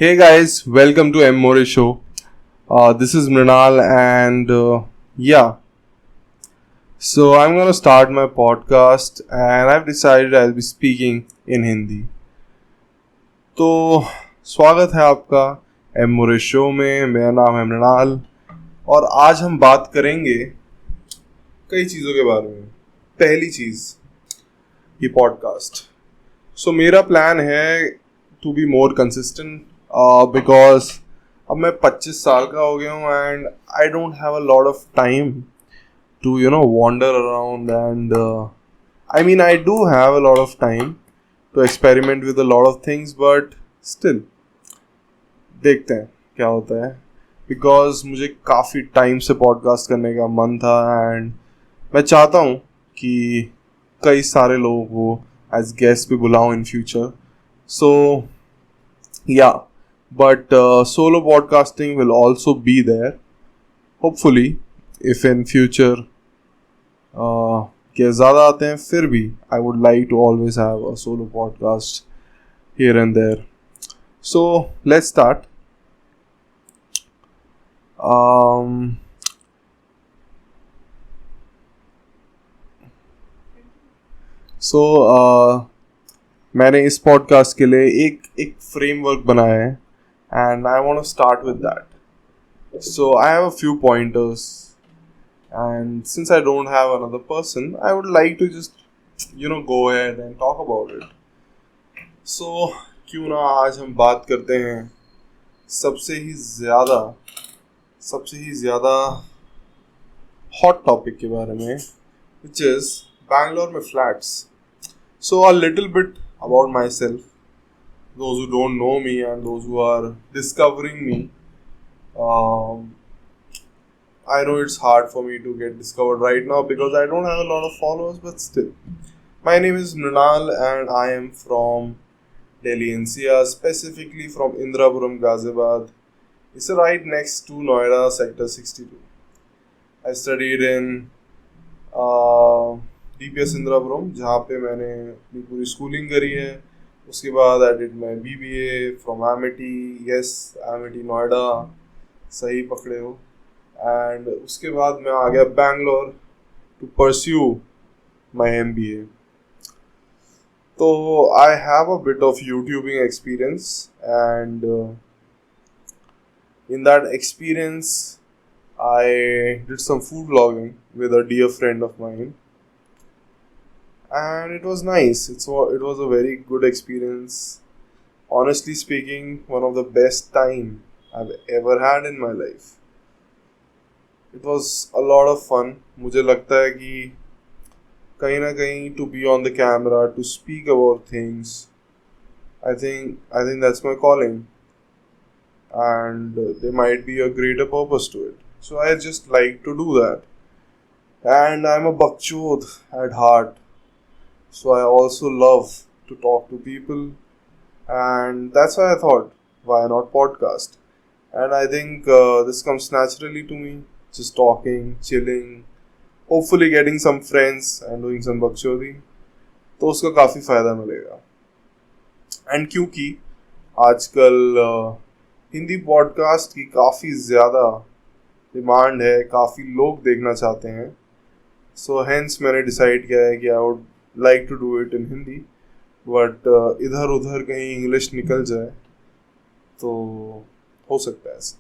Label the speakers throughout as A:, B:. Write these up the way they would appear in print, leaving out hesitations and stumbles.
A: Hey guys, welcome to EmMorayShow. This is Mrinal and so I'm gonna start my podcast and I've decided I'll be speaking in Hindi. तो स्वागत है आपका EmMorayShow में. मेरा नाम है मृणाल और आज हम बात करेंगे कई चीज़ों के बारे में. पहली चीज़, ये पॉडकास्ट. सो मेरा प्लान है to be more consistent because अब मैं 25 साल का हो गया हूँ and I don't have a lot of time to wander around and I mean I do have a lot of time to experiment with a lot of things but still देखते हैं क्या होता है because मुझे काफ़ी time से podcast करने का मन था एंड मैं चाहता हूँ कि कई सारे लोगों को एज गेस्ट भी बुलाऊँ इन फ्यूचर. सो या but solo podcasting will also be there hopefully if in future के ज़्यादा आते हैं फिर भी I would like to always have a solo podcast here and there. So let's start. मैंने इस पॉडकास्ट के लिए एक फ्रेमवर्क बनाया है and I want to start with that. So I have a few pointers and since I don't have another person I would like to just go ahead and talk about it. So क्यों ना आज हम बात करते हैं सबसे ही ज़्यादा hot topic के बारे में which is Bangalore में flats. So a little bit about myself. Those who don't know me and those who are discovering me, I know it's hard for me to get discovered right now because I don't have a lot of followers, but still. My name is Mrinal and I am from Delhi NCR, specifically from Indrapuram, Ghaziabad. It's right next to Noida, Sector 62. I studied in DPS Indrapuram, जहाँ पे मैंने अपनी पूरी schooling करी है. उसके बाद I did my BBA from Amity. Yes, Amity Noida, सही पकड़े हो. एंड उसके बाद मैं आ गया Bangalore to pursue my MBA. तो I have a bit of YouTubing experience and in that experience I did some food vlogging with a dear friend of mine. And it was nice. It was a very good experience. Honestly speaking, one of the best time I've ever had in my life. It was a lot of fun. मुझे लगता है कि कहीं ना कहीं to be on the camera, to speak about things, I think that's my calling. And there might be a greater purpose to it. So I just like to do that. And I'm a bakchod at heart. So I also love to talk to people and that's why I thought, why not podcast? And I think this comes naturally to me, just talking, chilling, hopefully getting some friends and doing some bakchodi. तो उसका काफ़ी फ़ायदा मिलेगा. And क्योंकि आजकल Hindi podcast की काफ़ी ज़्यादा डिमांड है, काफ़ी लोग देखना चाहते हैं. सो हेंस मैंने डिसाइड किया है कि I would like to do it in Hindi, but इधर उधर कहीं इंग्लिश निकल जाए तो हो सकता है ऐसा.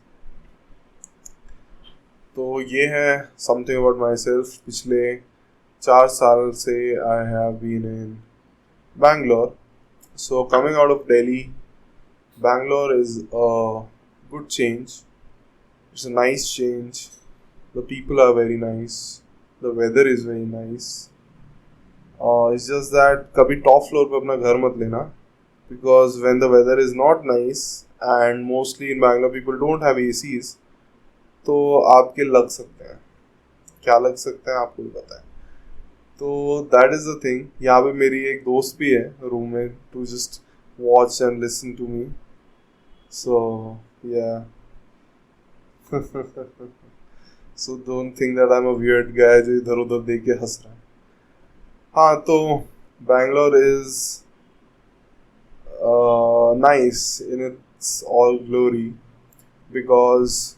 A: तो ये है something about myself. पिछले 4 साल से I have been in Bangalore. So coming out of Delhi, Bangalore is a good change. It's a nice change. The people are very nice. The weather is very nice. It's just that कभी top floor पे अपना घर मत लेना because when the weather is not nice and mostly in Bangalore people don't have ACs, तो आपके लग सकते हैं. क्या लग सकते हैं आपको भी पता है. तो that is the thing. यहाँ पे मेरी एक दोस्त भी है रूम में to just watch and listen to me. So yeah. So don't think that I'm a weird guy जो इधर उधर देख के हंस रहा है. हाँ, तो Bangalore is nice in it's all glory because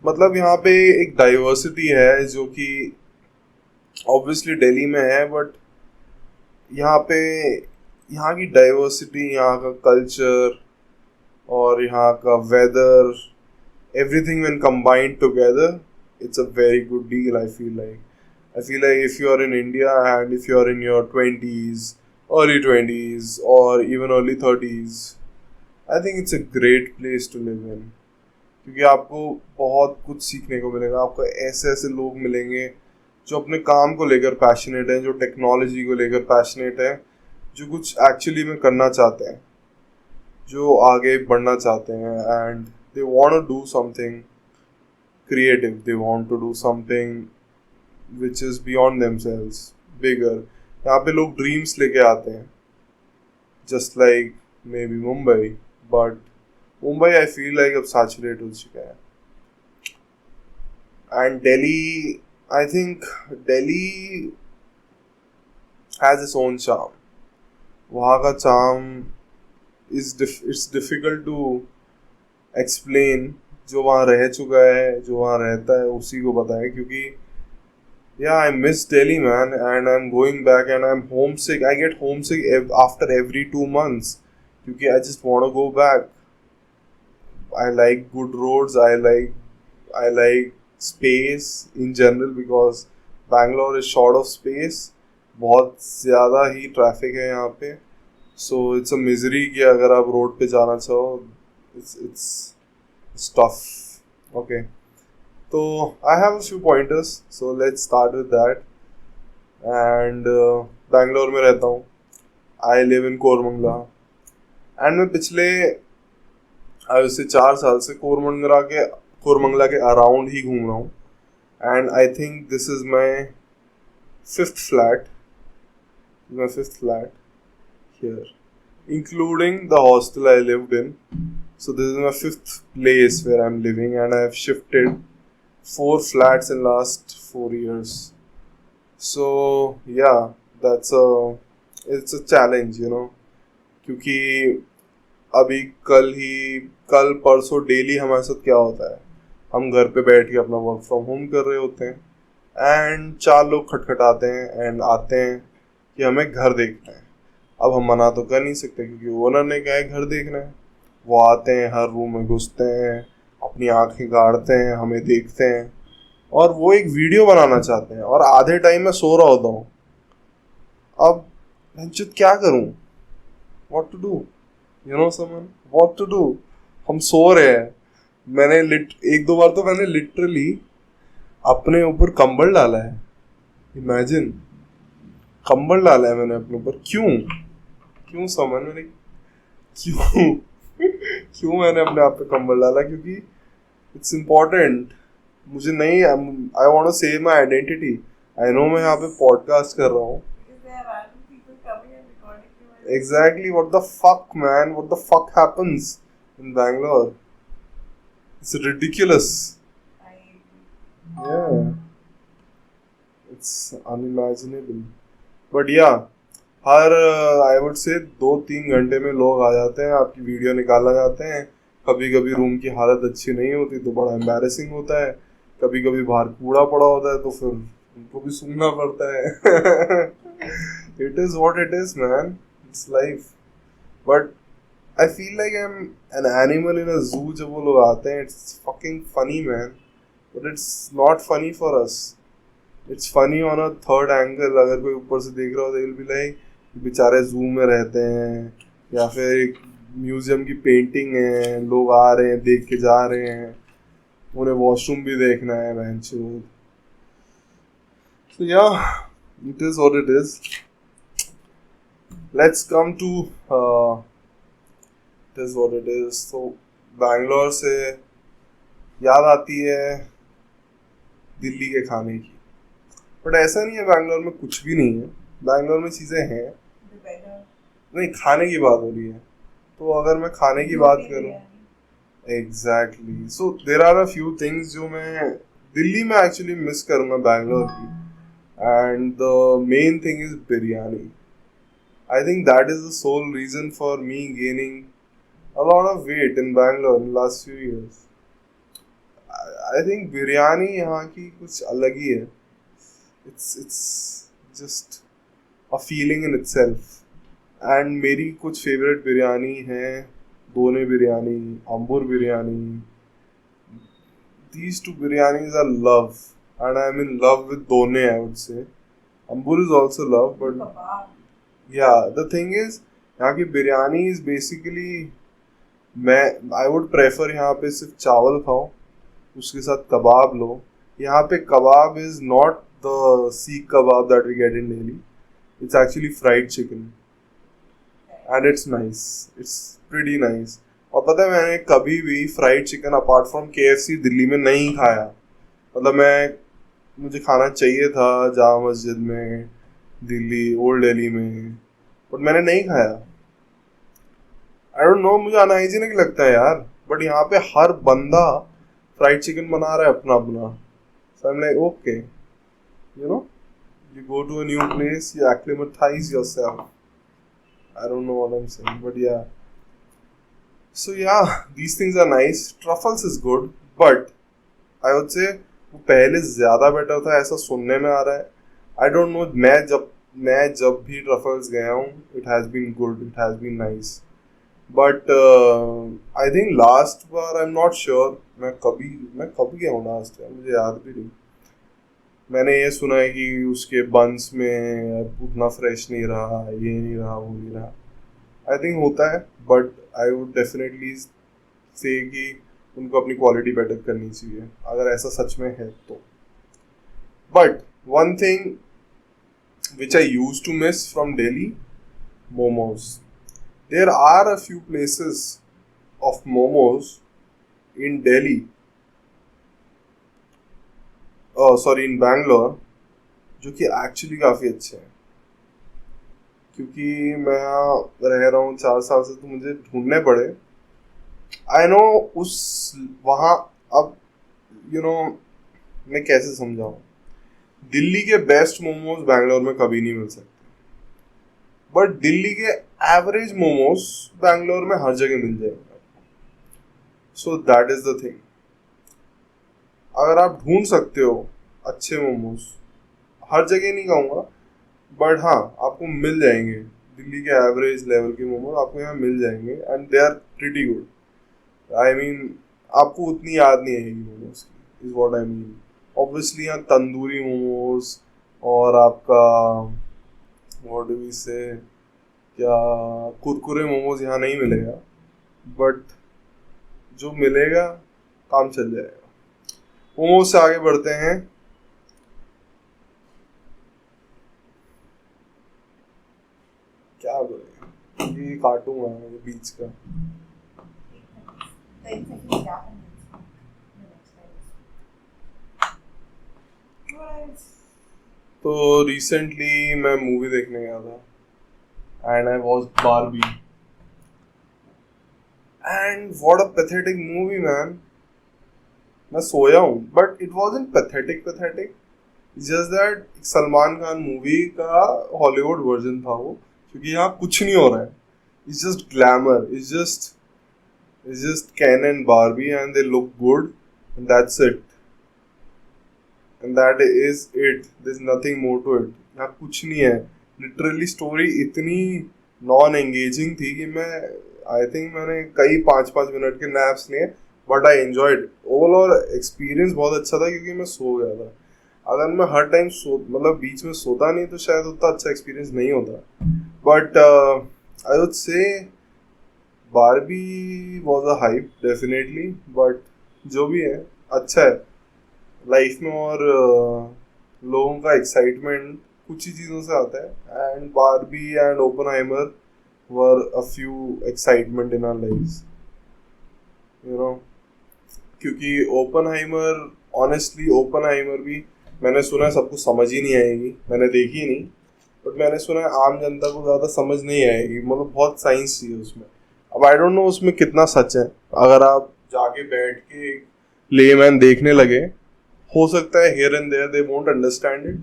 A: मतलब यहाँ पे एक डाइवर्सिटी है जो कि ऑब्वियसली दिल्ली में है, बट यहाँ पे यहाँ की डाइवर्सिटी, यहाँ का कल्चर और यहाँ का weather, everything when combined together, it's a very good deal. I feel like if you are in India and if you are in your 20s, early 20s or even early 30s, I think it's a great place to live in. क्योंकि आपको बहुत कुछ सीखने को मिलेगा. आपको ऐसे ऐसे लोग मिलेंगे जो अपने काम को लेकर पैशनेट हैं, जो टेक्नोलॉजी को लेकर पैशनेट हैं, जो कुछ एक्चुअली में करना चाहते हैं, जो आगे बढ़ना चाहते हैं, and they want to do something creative, they want to do something which is beyond themselves, bigger. यहाँ पे लोग ड्रीम्स लेके आते हैं, just like maybe Mumbai, but Mumbai I feel like अब सैचुरेट हो चुका है. And Delhi, I think Delhi has its own charm. वहाँ का charm it's difficult to explain. जो वहाँ रह चुका है, जो वहाँ रहता है, उसी को पता है. क्योंकि yeah, I miss Delhi, man, and I'm going back and I'm homesick. I get homesick after every 2 months क्योंकि I just want to go back. I like good roads. I like space in general because Bangalore is short of space. बहुत ज़्यादा ही traffic है यहाँ पे. So it's a misery कि अगर आप road पे जाना चाहो, it's tough. Okay. So I have a few pointers. So let's start with that. And Bangalore में रहता हूँ. I live in Koramangala. And मैं पिछले वैसे 4 साल से कोरमंगला के अराउंड ही घूम रहा हूँ. And I think this is my fifth flat here, including the hostel I lived in. So this is my 5th place where I'm living, and I have shifted 4 flats in last 4 years. So yeah, it's a challenge, you know, क्योंकि अभी कल परसों daily हमारे साथ क्या होता है, हम घर पे बैठ के अपना वर्क फ्रॉम होम कर रहे होते हैं एंड 4 लोग खटखटाते हैं एंड आते हैं कि हमें घर देखना है. अब हम मना तो कर नहीं सकते क्योंकि ओनर ने कहा है घर देखना है. वो आते हैं, हर रूम में घुसते हैं, अपनी आंखें गाड़ते हैं, हमें देखते हैं और वो एक वीडियो बनाना चाहते हैं और आधे टाइम में सो रहा होता हूँ. अब मैं क्या करूँ, what to do, you know someone, what to do. हम सो रहे हैं. मैंने 1-2 बार तो मैंने लिटरली अपने ऊपर कंबल डाला है. इमेजिन, कंबल डाला है मैंने अपने ऊपर. क्यों समझ मैंने क्यों मैंने अपने आप पे कंबल डाला? क्योंकि इट्स इम्पोर्टेंट. मुझे नहीं, I want to save my identity. I know मैं यहाँ पे पॉडकास्ट कर रहा हूँ. Exactly, what the fuck, man? What the fuck happens in Bangalore? It's ridiculous. Yeah, it's unimaginable. But yeah, her I would say 2-3 घंटे में लोग आ जाते हैं, आपकी वीडियो निकालना चाहते हैं. कभी कभी रूम की हालत अच्छी नहीं होती तो बड़ा एम्बैरेसिंग होता है. कभी कभी बाहर कूड़ा पड़ा होता है तो फिर उनको भी सूंघना पड़ता है. It is what it is, man. It's life. But I feel like I'm an animal in a zoo. जब वो लोग आते हैं, it's fucking funny, man. But it's not funny for us. It's funny on a third angle. अगर कोई ऊपर से देख रहा हो, they will be like, बेचारे जू में रहते हैं या फिर एक म्यूजियम की पेंटिंग है, लोग आ रहे हैं, देख के जा रहे हैं, उन्हें वॉशरूम भी देखना है. बहनचोद. So yeah, it is what it is. Let's come to it is what it is. So Bangalore से याद आती है दिल्ली के खाने की. बट ऐसा नहीं है बैंगलोर में कुछ भी नहीं है. बैंगलोर में चीज़ें हैं. नहीं, खाने की बात हो रही है. तो अगर मैं खाने की बात करूँ, exactly, so there are a few things जो मैं दिल्ली में एक्चुअली मिस करूँगा बैंगलोर की. And the main thing is biryani. I think that is the sole reason for me gaining a lot of weight in Bangalore in last few years. I think biryani यहाँ की कुछ अलग ही है. It's just a feeling in itself. And मेरी कुछ favorite biryani है दोने biryani, Ambur biryani. These two biryanis are love, and I'm in love with done, I would say. Ambur is also love, but yeah, the thing is, यहाँ की biryani is basically I would prefer यहाँ पे सिर्फ चावल खाओ, उसके साथ कबाब लो. यहाँ पे कबाब is not the seekh kebab that we get in Delhi. It's actually fried chicken, and it's nice. It's pretty nice. और पता है मैंने कभी भी fried chicken apart from KFC Delhi में नहीं खाया. मतलब मुझे खाना चाहिए था जामा मस्जिद में दिल्ली ओल्ड दिल्ली में, बट मैंने नहीं खाया. आई डोंट नो, मुझे अनहाइजीनिक लगता है यार. बट यहाँ पे हर बंदा फ्राइड चिकन बना रहा है अपना अपना. So I am like okay, you know, you go to a new place, you acclimatize yourself. I don't know what I'm saying, but yeah. So yeah, these things are nice. Truffles is good, but I would say वो पहले ज़्यादा better था ऐसा सुनने में आ रहा है. I don't know, मैं जब भी ट्रफल्स गया हूँ, it has been good, it has been nice. But I think last bar I'm not sure मैं कभी गया हूँ लास्ट टाइम, मुझे याद भी नहीं. मैंने ये सुना है कि उसके बंस में उतना फ्रेश नहीं रहा, ये नहीं रहा, वो नहीं रहा. आई थिंक होता है, बट आई वुड डेफिनेटली से कि उनको अपनी क्वालिटी बेटर करनी चाहिए अगर ऐसा सच में है तो. But one thing which I use to miss from Delhi, momos. There are a few places of momos in Delhi, in Bangalore, जो कि एक्चुअली काफ़ी अच्छे हैं. क्योंकि मैं यहाँ रह रहा हूँ 4 साल से, तो मुझे ढूंढने पड़े. आई नो वहाँ अब यू नो मैं कैसे समझाऊँ, दिल्ली के बेस्ट मोमोज बैंगलोर में कभी नहीं मिल सकते, बट दिल्ली के एवरेज मोमोज बैंगलोर में हर जगह मिल जाएंगे. सो दैट इज द थिंग. अगर आप ढूंढ सकते हो अच्छे मोमोज, हर जगह नहीं कहूँगा, बट हाँ आपको मिल जाएंगे. दिल्ली के एवरेज लेवल के मोमोज आपको यहाँ मिल जाएंगे, and they are pretty good. I mean आपको उतनी याद नहीं आएगी मोमोज की, is what I mean. Obviously यहाँ तंदूरी मोमोज और आपका व्हाट डू वी से क्या कुरकुरे मोमोज यहाँ नहीं मिलेगा, बट जो मिलेगा काम चल जाएगा. मोमोज से आगे बढ़ते हैं. क्या बोले, ये काटूंगा ये बीच का. तो रिसेंटली मैं मूवी देखने गया था, and I was Barbie, and what a pathetic movie man. मैं सोया हूँ, but it wasn't pathetic. Just that Salman Khan movie का हॉलीवुड वर्जन था वो, क्योंकि यहाँ कुछ नहीं हो रहा है. It's just glamour, it's just Ken and Barbie, and they look good, and that's it. And that is it. There's nothing more to it. यहाँ कुछ नहीं है. लिटरली स्टोरी इतनी नॉन एंगेजिंग थी कि आई थिंक मैंने कई 5-5 मिनट के नैप्स लिए, but I enjoyed. Overall experience बहुत अच्छा था, क्योंकि मैं सो गया था. अगर मैं हर टाइम मतलब बीच में सोता नहीं, तो शायद उतना अच्छा एक्सपीरियंस नहीं होता. But I would say Barbie was a hype definitely, but जो भी है अच्छा है लाइफ में. और लोगों का एक्साइटमेंट कुछ ही चीज़ों से आता है, and Barbie and Oppenheimer were a few excitement in our lives, you know. क्योंकि ओपनहाइमर भी मैंने सुना है सबको समझ ही नहीं आएगी. मैंने देखी ही नहीं, बट मैंने सुना है आम जनता को ज़्यादा समझ नहीं आएगी. मतलब बहुत साइंस चाहिए उसमें. अब आई डोंट नो उसमें कितना सच है. अगर आप जाके बैठ के लेमैन देखने लगे, हो सकता है here and there they won't understand it,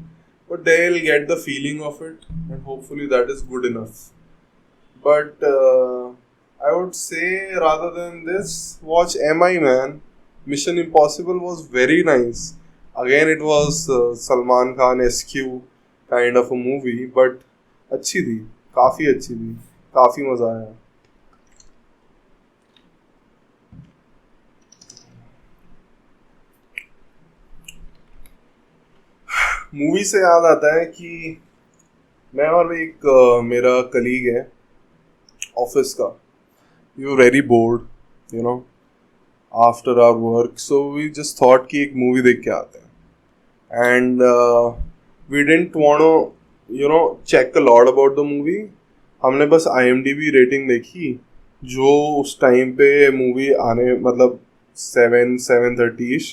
A: but they will get the feeling of it, and hopefully that is good enough. But I would say rather than this, watch MI, man. Mission Impossible was very nice. Again, it was Salman Khan SQ kind of a movie, but अच्छी थी, काफी अच्छी थी, काफी मजा आया. Movie से याद आता है कि मैं और एक मेरा कलीग है ऑफिस का. We were very bored, you know, after our work. So we just thought कि एक movie देख के आते हैं. And we didn't want to, you know, check a lot about the movie. हमने बस IMDb रेटिंग देखी जो उस टाइम पे मूवी आने मतलब 7:30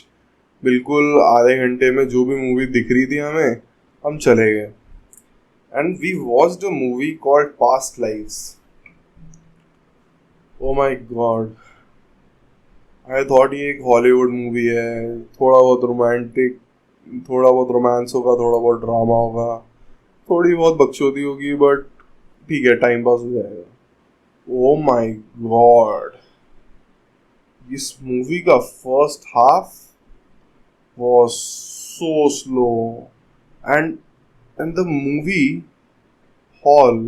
A: बिल्कुल आधे घंटे में जो भी मूवी दिख रही थी हमें, हम चले गए. And we watched a movie called Past Lives. Oh my god. I thought ये एक हॉलीवुड मूवी है, थोड़ा बहुत रोमांटिक, थोड़ा बहुत रोमांस होगा, थोड़ा बहुत ड्रामा होगा, थोड़ी बहुत बकचोदी होगी, बट ठीक है, टाइम पास हो जाएगा. Oh my god. इस मूवी का first half was so slow and the movie hall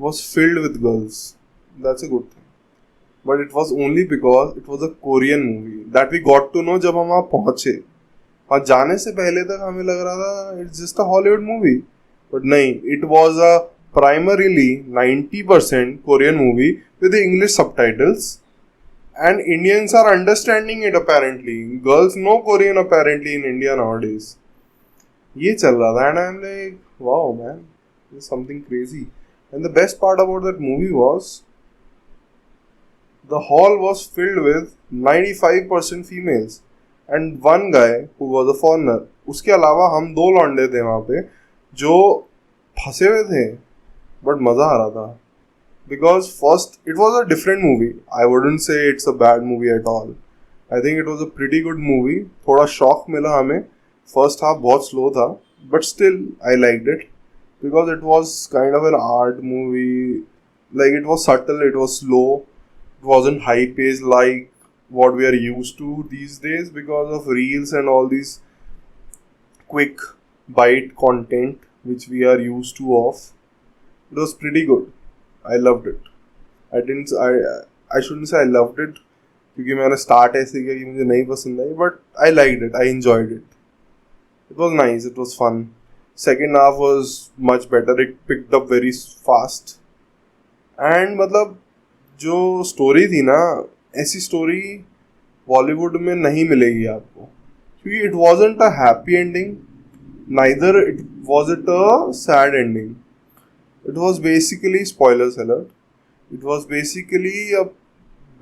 A: was filled with girls. That's a good thing. But it was only because it was a Korean movie that we got to know जब हम वहाँ पहुँचे. वहाँ जाने से पहले तक हमें लग रहा था it's just a Hollywood movie. But नहीं, it was a primarily 90% Korean movie with the English subtitles. And Indians are understanding it apparently. Girls know Korean apparently in India nowadays. ये चल रहा था and I'm like, wow man, this is something crazy. And the best part about that movie was the hall was filled with 95% females and one guy who was a foreigner. उसके अलावा हम दो लौंडे थे वहाँ पे जो फंसे हुए थे, but मज़ा आ रहा था. Because first, it was a different movie. I wouldn't say it's a bad movie at all. I think it was a pretty good movie. थोड़ा shock मिला हमें. First half बहुत slow था, but still I liked it. Because it was kind of an art movie. Like it was subtle, it was slow. It wasn't high paced like what we are used to these days because of reels and all these quick bite content which we are used to of. It was pretty good. I loved it. I shouldn't say I loved it क्योंकि मैंने start ऐसे किया कि मुझे नहीं पसंद आई, but I liked it. I enjoyed it. It was nice. It was fun. Second half was much better. It picked up very fast. And मतलब जो स्टोरी थी ना, ऐसी स्टोरी बॉलीवुड में नहीं मिलेगी आपको क्योंकि it wasn't a happy ending. Neither was it a sad ending. It was basically, spoilers alert, it was basically a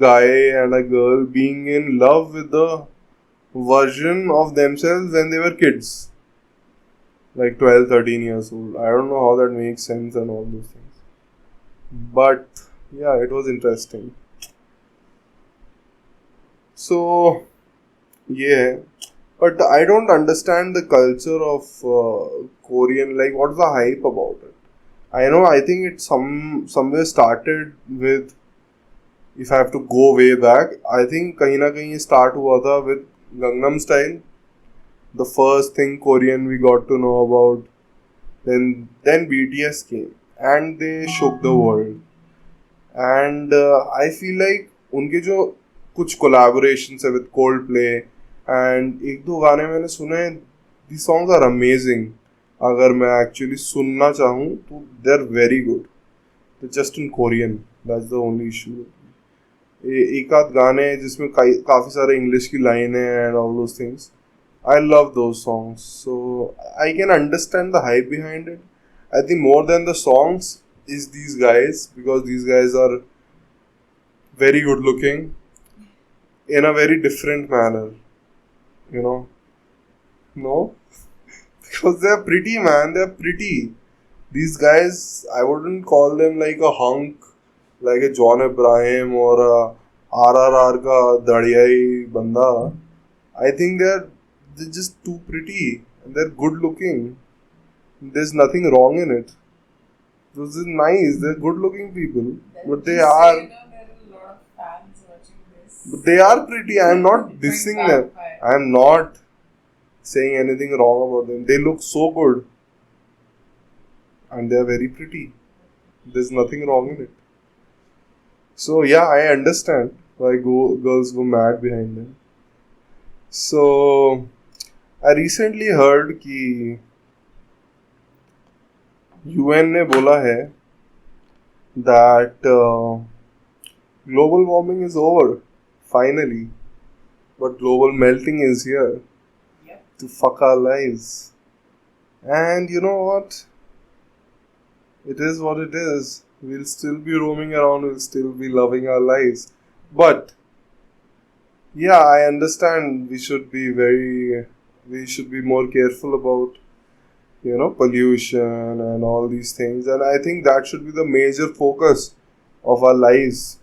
A: guy and a girl being in love with the version of themselves when they were kids. Like 12, 13 years old. I don't know how that makes sense and all those things. But yeah, it was interesting. So, yeah. But I don't understand the culture of Korean. Like, what's the hype about it? I think it somewhere started with, if I have to go way back, I think कहीं ना कहीं start हुआ था with Gangnam Style. The first thing Korean we got to know about. Then BTS came and they shook the world. And I feel like उनके जो कुछ collaborations है with Coldplay and एक दो गाने मैंने सुने, these songs are amazing. अगर मैं एक्चुअली सुनना चाहूँ तो they are very good. Just in Korean, that's the only issue. एक आध गाने जिसमें काफ़ी सारे इंग्लिश की लाइन है and all those things. I love those songs, so I can understand the hype behind it. I think more than the songs is these guys, because these guys are very good looking in a very different manner, you know. No? Because they're pretty, man. They're pretty. These guys, I wouldn't call them like a hunk, like a John Abraham or a RRR ka dadiyai banda. I think they're just too pretty and they're good looking. There's nothing wrong in it. Those are nice. They're good-looking people, but they
B: Just so
A: are.
B: you know, there are a lot of fans watching this.
A: But they are pretty. I'm not dissing them. I'm not saying anything wrong about them. They look so good, and they're very pretty. There's nothing wrong in it. So yeah, I understand why girls go mad behind them. So I recently heard कि UN ने बोला है that global warming is over finally, but global melting is here to fuck our lives. And you know what? It is what it is. We'll still be roaming around, we'll still be loving our lives. But yeah, I understand we should be more careful about, pollution and all these things. And I think that should be the major focus of our lives.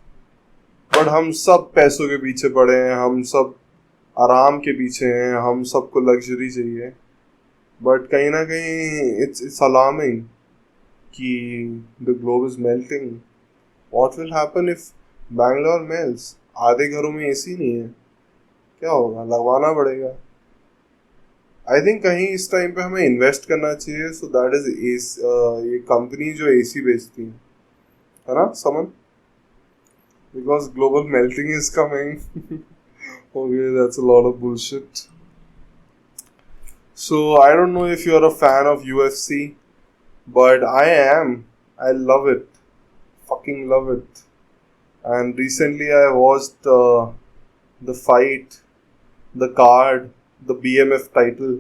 A: But हम सब पैसों के पीछे पड़े हैं, हम सब आराम के पीछे हैं, हम सबको लग्जरी चाहिए. But कहीं ना कहीं it's alarming कि the globe is melting. What will happen if Bangalore melts? आधे घरों में एसी नहीं है, क्या होगा? लगवाना पड़ेगा. आई थिंक कहीं इस टाइम पे हमें इन्वेस्ट करना चाहिए. सो दैट इज ये कंपनी जो एसी बेचती है ना, समन, because global melting is coming. Okay, that's a lot of bullshit. So I don't know if you're a fan of UFC, but I am. I love it. Fucking love it. And recently I watched the fight, the card, the BMF title.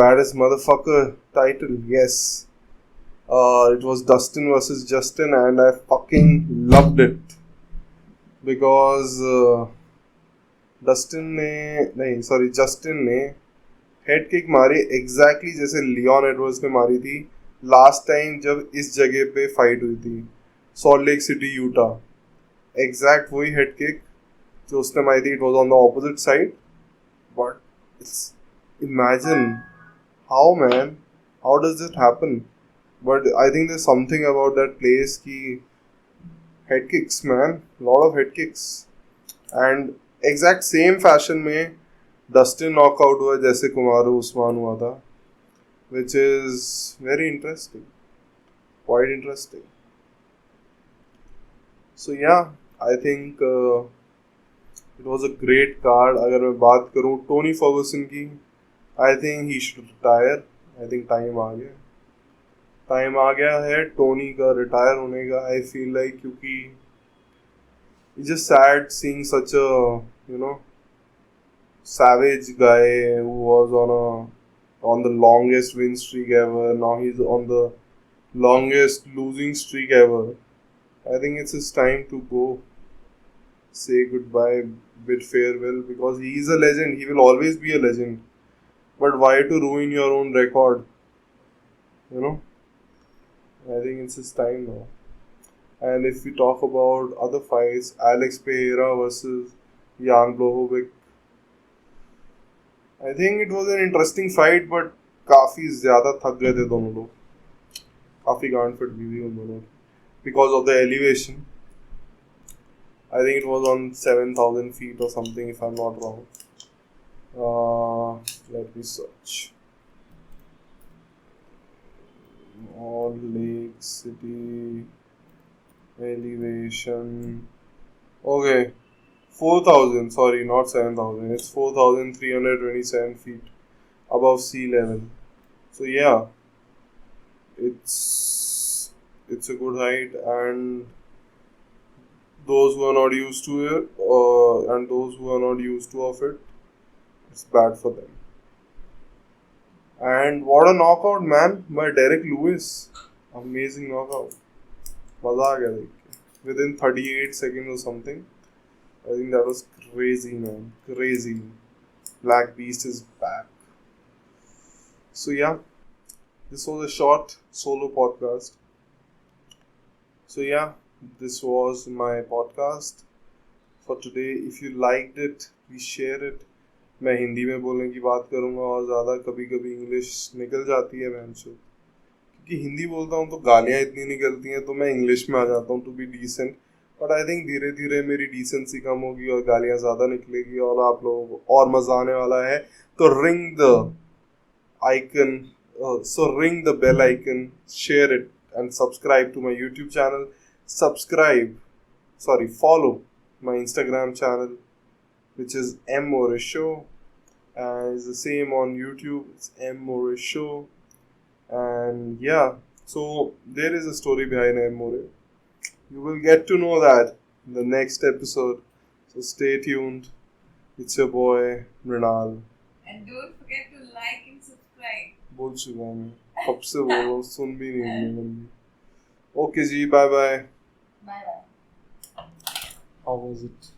A: Baddest motherfucker title, yes. It was Dustin versus Justin, and I fucking loved it. Because Justin ने head kick मारी exactly जैसे Leon Edwards ने मारी थी last time जब इस जगह पे फाइट हुई थी, salt lake city, Utah. Exact वही हेड किक जो उसने मारी थी. It was on the opposite side, but it's imagine how does it happen? But I think there's something about that place ki head kicks, man, lot of head kicks. And exact same fashion में Dustin knockout हुआ जैसे कुमारू उस्मान हुआ था, which is very interesting, quite interesting. So yeah, I think it was a great card. अगर मैं बात करूँ Tony Ferguson की, I think he should retire. I think time आ गया है टोनी का रिटायर होने का. I feel like क्योंकि it's just sad seeing such a savage guy who was on the longest win streak ever. Now he's on the longest losing streak ever. I think it's his time to go, say goodbye, bid farewell, because he is a legend. He will always be a legend. But why to ruin your own record? I think it's his time now. And if we talk about other fights, Alex Pereira versus Jan Blachowicz, I think it was an interesting fight, but काफी ज़्यादा थक गए थे दोनों लोग. काफी गांड फट गई थी उन दोनों की because of the elevation. I think it was on 7,000 feet or something, if I'm not wrong. Let me search. Salt Lake City elevation. Okay, 4,000. Sorry, not 7,000. It's 4,327 feet above sea level. So yeah, it's a good height, and those who are not used to it, and those who are not used to of it, it's bad for them. And what a knockout, man, by Derek Lewis. Amazing knockout. मजा आ गया देख के. Within 38 seconds or something. I think that was crazy, man. Crazy. Black Beast is back. So yeah, this was a short solo podcast. So yeah, this was my podcast for today. If you liked it, please share it. मैं हिंदी में बोलने की बात करूँगा और ज़्यादा कभी कभी इंग्लिश निकल जाती है बहनचोद, कि हिंदी बोलता हूँ तो गालियाँ इतनी निकलती हैं, तो मैं इंग्लिश में आ जाता हूँ to be decent. But I think धीरे धीरे मेरी डिसेंसी कम होगी और गालियाँ ज़्यादा निकलेगी और आप लोगों को और मज़ा आने वाला है. तो ring the icon, so ring the bell icon, share it, and subscribe to my YouTube channel. Follow my Instagram channel, which is EmMorayShow, and it's the same on YouTube. It's EmMorayShow, and yeah, so there is a story behind EmMoray. You will get to know that in the next episode. So stay tuned. It's your boy Mrinal.
B: And don't forget to like and subscribe.
A: बोल चुका हूँ मैं, कब से बोल रहा हूँ, सुन भी नहीं रही बंदी. ओके जी, bye bye.
B: Bye bye.
A: How was it?